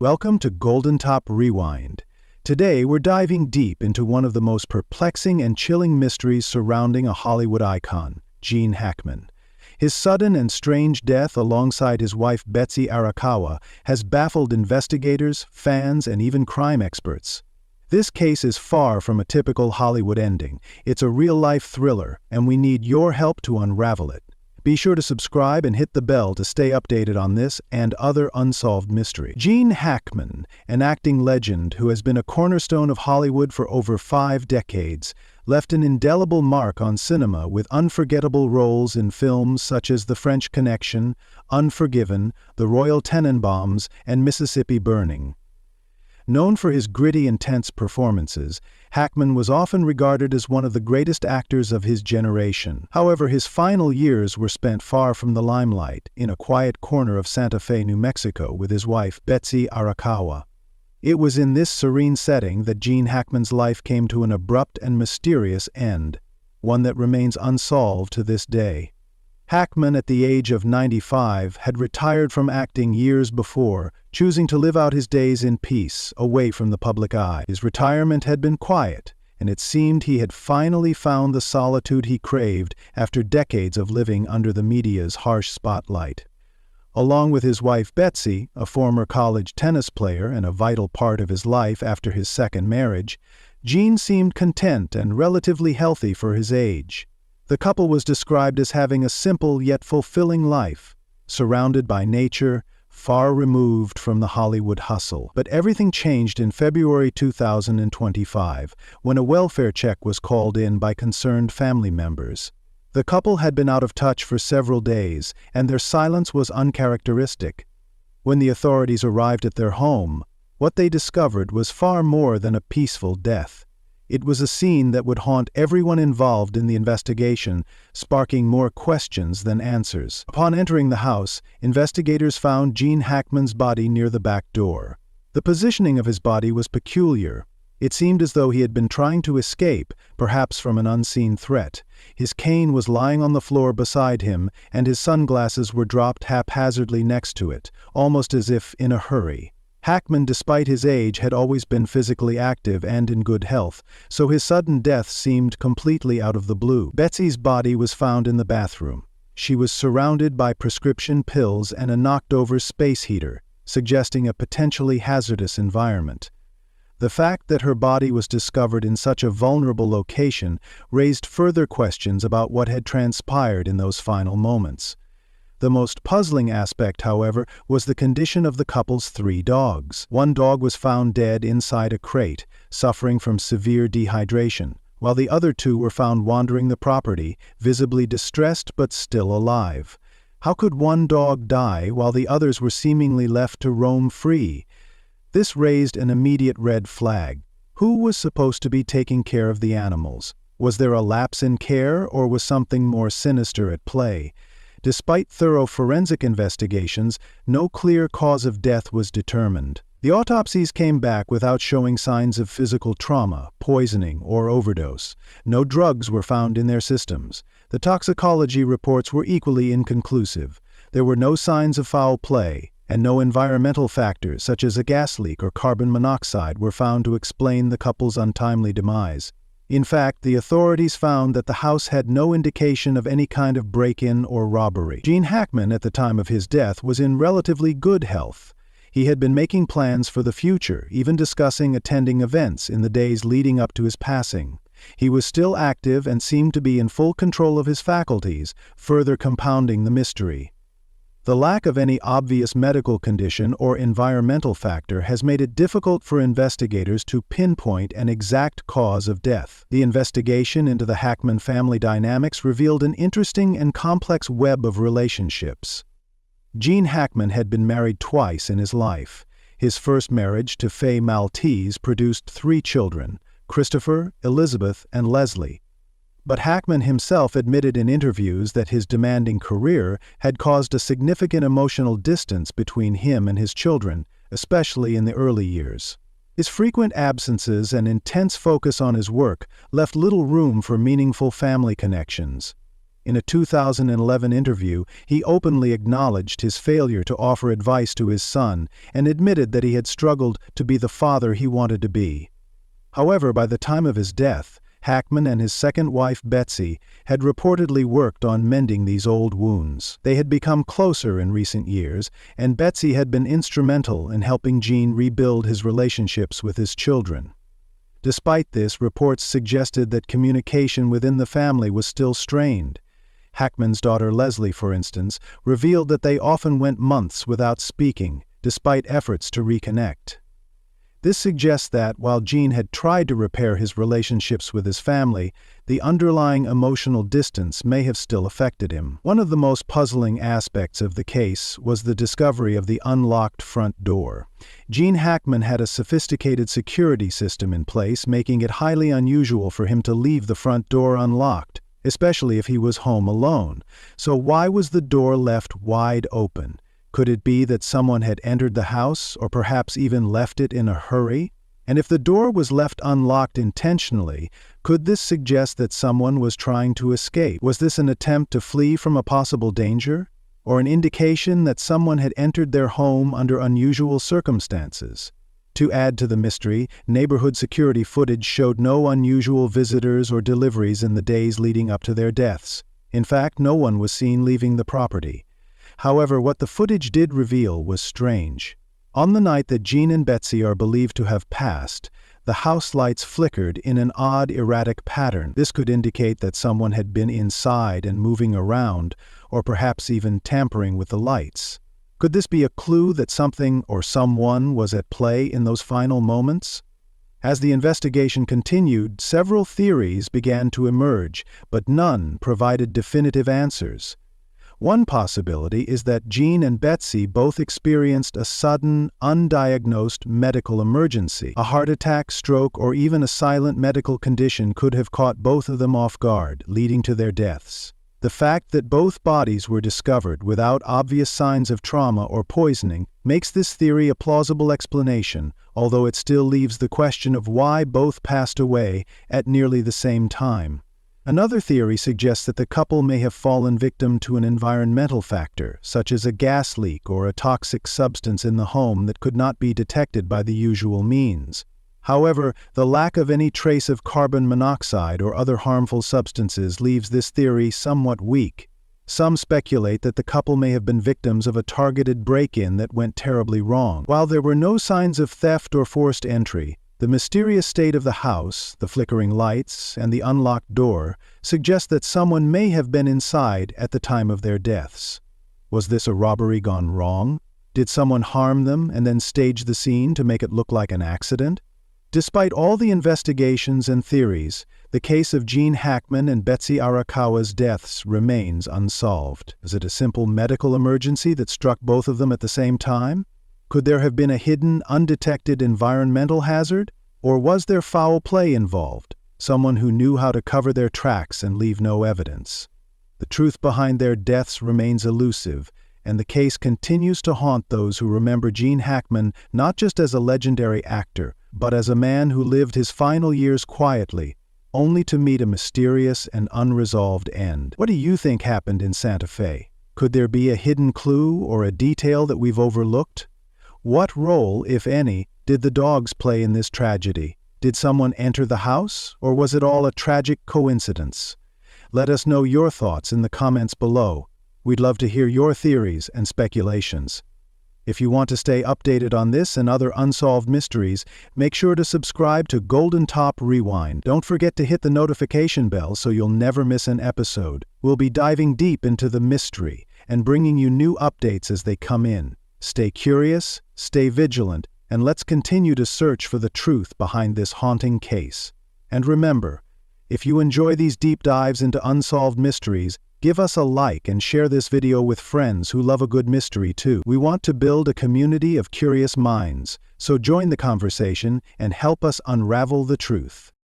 Welcome to Golden Top Rewind. Today we're diving deep into one of the most perplexing and chilling mysteries surrounding a Hollywood icon, Gene Hackman. His sudden and strange death alongside his wife Betsy Arakawa has baffled investigators, fans, and even crime experts. This case is far from a typical Hollywood ending. It's a real-life thriller, and we need your help to unravel it. Be sure to subscribe and hit the bell to stay updated on this and other unsolved mysteries. Gene Hackman, an acting legend who has been a cornerstone of Hollywood for over 5 decades, left an indelible mark on cinema with unforgettable roles in films such as The French Connection, Unforgiven, The Royal Tenenbaums, and Mississippi Burning. Known for his gritty, intense performances, Hackman was often regarded as one of the greatest actors of his generation. However, his final years were spent far from the limelight, in a quiet corner of Santa Fe, New Mexico, with his wife, Betsy Arakawa. It was in this serene setting that Gene Hackman's life came to an abrupt and mysterious end, one that remains unsolved to this day. Hackman, at the age of 95, had retired from acting years before, choosing to live out his days in peace, away from the public eye. His retirement had been quiet, and it seemed he had finally found the solitude he craved after decades of living under the media's harsh spotlight. Along with his wife Betsy, a former college tennis player and a vital part of his life after his second marriage, Gene seemed content and relatively healthy for his age. The couple was described as having a simple yet fulfilling life, surrounded by nature, far removed from the Hollywood hustle. But everything changed in February 2025, when a welfare check was called in by concerned family members. The couple had been out of touch for several days, and their silence was uncharacteristic. When the authorities arrived at their home, what they discovered was far more than a peaceful death. It was a scene that would haunt everyone involved in the investigation, sparking more questions than answers. Upon entering the house, investigators found Gene Hackman's body near the back door. The positioning of his body was peculiar. It seemed as though he had been trying to escape, perhaps from an unseen threat. His cane was lying on the floor beside him, and his sunglasses were dropped haphazardly next to it, almost as if in a hurry. Hackman, despite his age, had always been physically active and in good health, so his sudden death seemed completely out of the blue. Betsy's body was found in the bathroom. She was surrounded by prescription pills and a knocked-over space heater, suggesting a potentially hazardous environment. The fact that her body was discovered in such a vulnerable location raised further questions about what had transpired in those final moments. The most puzzling aspect, however, was the condition of the couple's 3 dogs. One dog was found dead inside a crate, suffering from severe dehydration, while the other 2 were found wandering the property, visibly distressed but still alive. How could one dog die while the others were seemingly left to roam free? This raised an immediate red flag. Who was supposed to be taking care of the animals? Was there a lapse in care, or was something more sinister at play? Despite thorough forensic investigations, no clear cause of death was determined. The autopsies came back without showing signs of physical trauma, poisoning, or overdose. No drugs were found in their systems. The toxicology reports were equally inconclusive. There were no signs of foul play, and no environmental factors such as a gas leak or carbon monoxide were found to explain the couple's untimely demise. In fact, the authorities found that the house had no indication of any kind of break-in or robbery. Gene Hackman, at the time of his death, was in relatively good health. He had been making plans for the future, even discussing attending events in the days leading up to his passing. He was still active and seemed to be in full control of his faculties, further compounding the mystery. The lack of any obvious medical condition or environmental factor has made it difficult for investigators to pinpoint an exact cause of death. The investigation into the Hackman family dynamics revealed an interesting and complex web of relationships. Gene Hackman had been married twice in his life. His first marriage to Faye Maltese produced 3 children, Christopher, Elizabeth, and Leslie. But Hackman himself admitted in interviews that his demanding career had caused a significant emotional distance between him and his children, especially in the early years. His frequent absences and intense focus on his work left little room for meaningful family connections. In a 2011 interview, he openly acknowledged his failure to offer advice to his son and admitted that he had struggled to be the father he wanted to be. However, by the time of his death, Hackman and his second wife, Betsy, had reportedly worked on mending these old wounds. They had become closer in recent years, and Betsy had been instrumental in helping Gene rebuild his relationships with his children. Despite this, reports suggested that communication within the family was still strained. Hackman's daughter Leslie, for instance, revealed that they often went months without speaking, despite efforts to reconnect. This suggests that, while Gene had tried to repair his relationships with his family, the underlying emotional distance may have still affected him. One of the most puzzling aspects of the case was the discovery of the unlocked front door. Gene Hackman had a sophisticated security system in place, making it highly unusual for him to leave the front door unlocked, especially if he was home alone. So why was the door left wide open? Could it be that someone had entered the house, or perhaps even left it in a hurry? And if the door was left unlocked intentionally, could this suggest that someone was trying to escape? Was this an attempt to flee from a possible danger? Or an indication that someone had entered their home under unusual circumstances? To add to the mystery, neighborhood security footage showed no unusual visitors or deliveries in the days leading up to their deaths. In fact, no one was seen leaving the property. However, what the footage did reveal was strange. On the night that Gene and Betsy are believed to have passed, the house lights flickered in an odd, erratic pattern. This could indicate that someone had been inside and moving around, or perhaps even tampering with the lights. Could this be a clue that something or someone was at play in those final moments? As the investigation continued, several theories began to emerge, but none provided definitive answers. One possibility is that Gene and Betsy both experienced a sudden, undiagnosed medical emergency. A heart attack, stroke, or even a silent medical condition could have caught both of them off guard, leading to their deaths. The fact that both bodies were discovered without obvious signs of trauma or poisoning makes this theory a plausible explanation, although it still leaves the question of why both passed away at nearly the same time. Another theory suggests that the couple may have fallen victim to an environmental factor, such as a gas leak or a toxic substance in the home that could not be detected by the usual means. However, the lack of any trace of carbon monoxide or other harmful substances leaves this theory somewhat weak. Some speculate that the couple may have been victims of a targeted break-in that went terribly wrong. While there were no signs of theft or forced entry, the mysterious state of the house, the flickering lights, and the unlocked door suggest that someone may have been inside at the time of their deaths. Was this a robbery gone wrong? Did someone harm them and then stage the scene to make it look like an accident? Despite all the investigations and theories, the case of Gene Hackman and Betsy Arakawa's deaths remains unsolved. Is it a simple medical emergency that struck both of them at the same time? Could there have been a hidden, undetected environmental hazard? Or was there foul play involved? Someone who knew how to cover their tracks and leave no evidence? The truth behind their deaths remains elusive, and the case continues to haunt those who remember Gene Hackman not just as a legendary actor, but as a man who lived his final years quietly, only to meet a mysterious and unresolved end. What do you think happened in Santa Fe? Could there be a hidden clue or a detail that we've overlooked? What role, if any, did the dogs play in this tragedy? Did someone enter the house, or was it all a tragic coincidence? Let us know your thoughts in the comments below. We'd love to hear your theories and speculations. If you want to stay updated on this and other unsolved mysteries, make sure to subscribe to Golden Top Rewind. Don't forget to hit the notification bell so you'll never miss an episode. We'll be diving deep into the mystery and bringing you new updates as they come in. Stay curious, stay vigilant, and let's continue to search for the truth behind this haunting case. And remember, if you enjoy these deep dives into unsolved mysteries, give us a like and share this video with friends who love a good mystery too. We want to build a community of curious minds, so join the conversation and help us unravel the truth.